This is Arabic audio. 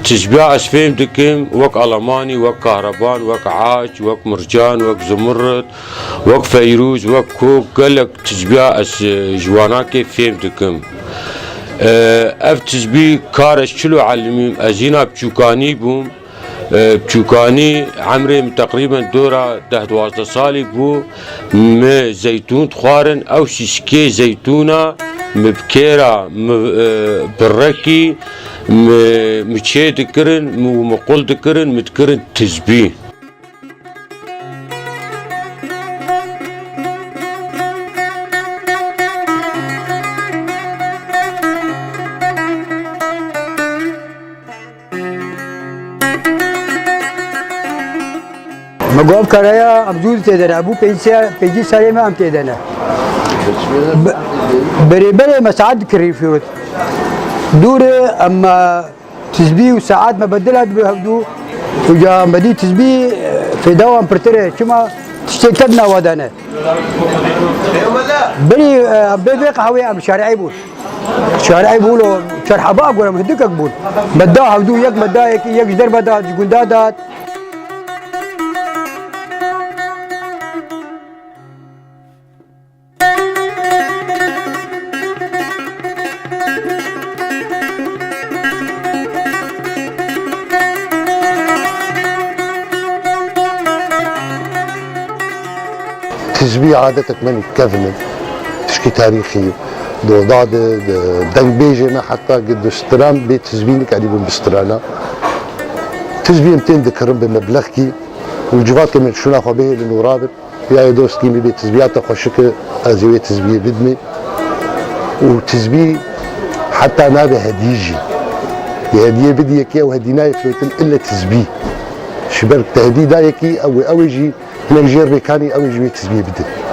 تشبيع أسفين دكم وك ألماني وك كهربان وك عاج وك مرجان وك زمرد وك فيروز وك كوك قالك تشبيع جوانا كيف فيم دكم اف تشبيع كارش شلو علميم أزينا بچوكاني بوم بچوكاني عمري تقريبا دورة 10-12 سالي بو زيتون تخارن أو ششكي زيتونة مبكيرة بركي مشي دكرن ومقول دكرن متكرن تشبيه مقوم كرايا أبدول تدنا أبو بيجي سالي ما أم تدنا بري مساعد كريفيوت دوري أما تسبي وساعات ما بدلها بهدو وجا بدي تسبي في دوام برتري كما تشتكدنا ودنا بري بيق هوي أم شارعي بول شارعي بولو شرح باق ولا مهدك بول بدا هدو يك بدا يك جدر بدا جندادات تشبيه عادتك من كذنة تشكي تاريخي دو ضاد دنگ بيجي ما حتى قد استرام بيت تشبينك عليهم بسترانا تشبيه 200 ذكرن بمبلغكي والجوات كمان شو ناخذ به لانه رابط يا دوست كيمي بيت تشبيهات خشك ازوي تشبيه بدمي وتشبيه حتى انا بهديجي هديه بديك او هديناي فلوتن الا تشبيه شبرك تهديدايكي او اوجي نجير بكاني او يجي تسبيه بدل